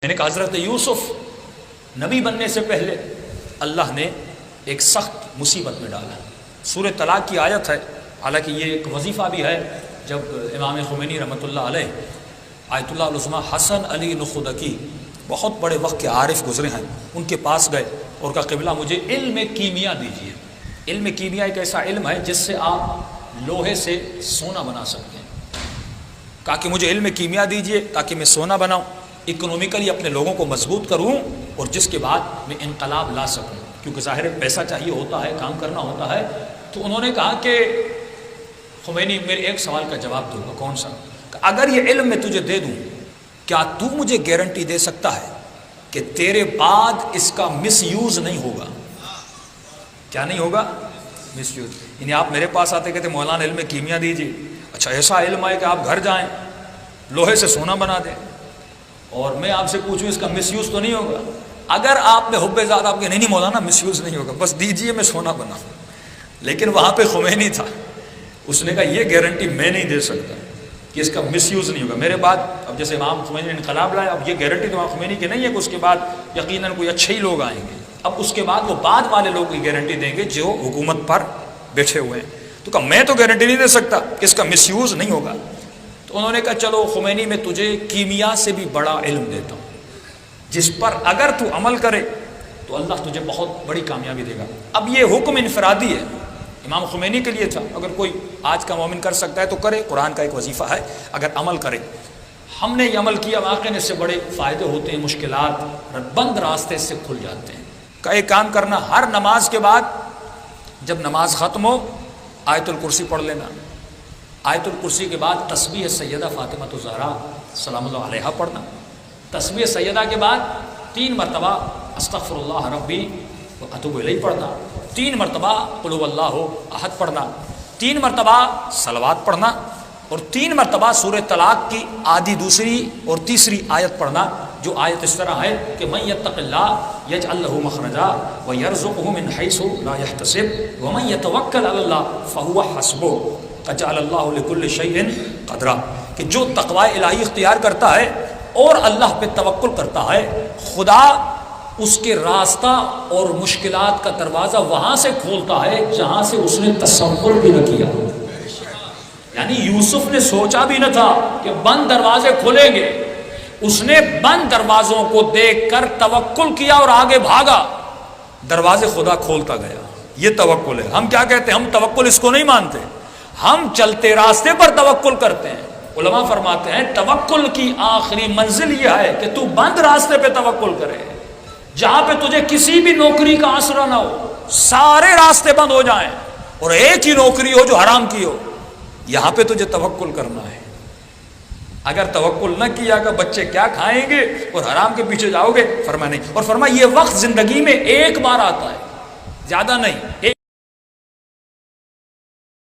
یعنی کہ حضرت یوسف نبی بننے سے پہلے اللہ نے ایک سخت مصیبت میں ڈالا۔ سورہ طلاق کی آیت ہے، حالانکہ یہ ایک وظیفہ بھی ہے۔ جب امام خمینی رحمۃ اللہ علیہ آیت اللہ العظمیٰ حسن علی نخودکی بہت بڑے وقت کے عارف گزرے ہیں، ان کے پاس گئے اور کہا قبلہ مجھے علم کیمیا دیجیے۔ علم کیمیا ایک ایسا علم ہے جس سے آپ لوہے سے سونا بنا سکتے ہیں۔ کہا کہ مجھے علم کیمیا دیجیے تاکہ میں سونا بناؤں، اکنومیکلی اپنے لوگوں کو مضبوط کروں اور جس کے بعد میں انقلاب لا سکوں، کیونکہ ظاہر پیسہ چاہیے ہوتا ہے، کام کرنا ہوتا ہے۔ تو انہوں نے کہا کہ خمینی میرے ایک سوال کا جواب دو گا، کون سا؟ کہ اگر یہ علم میں تجھے دے دوں، کیا تو مجھے گارنٹی دے سکتا ہے کہ تیرے بعد اس کا مس یوز نہیں ہوگا؟ کیا نہیں ہوگا؟ مس یوز۔ یعنی آپ میرے پاس آتے کہتے مولانا علم کیمیا دیجیے، اچھا ایسا علم ہے کہ آپ گھر جائیں لوہے سے سونا بنا دیں، اور میں آپ سے پوچھوں اس کا مس یوز تو نہیں ہوگا؟ اگر آپ میں حب زیادہ آپ کے نہیں مولانا مس یوز نہیں ہوگا، بس دیجئے میں سونا بناؤں۔ لیکن وہاں پہ خمینی تھا، اس نے کہا یہ گارنٹی میں نہیں دے سکتا کہ اس کا مس یوز نہیں ہوگا میرے بعد۔ اب جیسے امام خمینی نے انقلاب لایا، اب یہ گارنٹی تو امام خمینی کی نہیں ہے کہ اس کے بعد یقیناً کوئی اچھے ہی لوگ آئیں گے، اب اس کے بعد وہ بعد والے لوگ کی گارنٹی دیں گے جو حکومت پر بیٹھے ہوئے ہیں۔ تو کہا میں تو گارنٹی نہیں دے سکتا کہ اس کا مس یوز نہیں ہوگا۔ تو انہوں نے کہا چلو خمینی میں تجھے کیمیا سے بھی بڑا علم دیتا ہوں، جس پر اگر تو عمل کرے تو اللہ تجھے بہت بڑی کامیابی دے گا۔ اب یہ حکم انفرادی ہے، امام خمینی کے لیے تھا، اگر کوئی آج کا مومن کر سکتا ہے تو کرے، قرآن کا ایک وظیفہ ہے، اگر عمل کرے۔ ہم نے یہ عمل کیا، واقعی اس سے بڑے فائدے ہوتے ہیں، مشکلات بند راستے سے کھل جاتے ہیں۔ کا ایک کام کرنا، ہر نماز کے بعد جب نماز ختم ہو آیت الکرسی پڑھ لینا، آیت الکرسی کے بعد تسبیح سیدہ فاطمہ الزہرا سلام اللہ علیہا پڑھنا، تسبیح سیدہ کے بعد 3 مرتبہ استغفر اللہ ربی واتوب الیہ پڑھنا، 3 مرتبہ قل هو اللہ احد پڑھنا، 3 مرتبہ صلوات پڑھنا، اور 3 مرتبہ سورہ طلاق کی آدھی دوسری اور تیسری آیت پڑھنا، جو آیت اس طرح ہے کہ من یتق اللہ یجعل له مخرجا ویرزقه من حیث لا یحتسب ومن یتوکل علی اللہ فهو حسبہ قد جعل اللہ لکل شیء قدرا، کہ جو تقوی الہی اختیار کرتا ہے اور اللہ پہ توکل کرتا ہے، خدا اس کے راستہ اور مشکلات کا دروازہ وہاں سے کھولتا ہے جہاں سے اس نے تصور بھی نہ کیا۔ یعنی یوسف نے سوچا بھی نہ تھا کہ بند دروازے کھولیں گے، اس نے بند دروازوں کو دیکھ کر توکل کیا اور آگے بھاگا، دروازے خدا کھولتا گیا۔ یہ توکل ہے۔ ہم کیا کہتے ہیں؟ ہم توکل اس کو نہیں مانتے، ہم چلتے راستے پر توکل کرتے ہیں۔ علماء فرماتے ہیں توکل کی آخری منزل یہ ہے کہ تو بند راستے پہ توکل کرے، جہاں پہ تجھے کسی بھی نوکری کا آسرا نہ ہو، سارے راستے بند ہو جائیں اور ایک ہی نوکری ہو جو حرام کی ہو، یہاں پہ تجھے توکل کرنا ہے۔ اگر توکل نہ کیا کہ بچے کیا کھائیں گے اور حرام کے پیچھے جاؤ گے، فرمایا نہیں۔ اور فرمایا یہ وقت زندگی میں ایک بار آتا ہے، زیادہ نہیں۔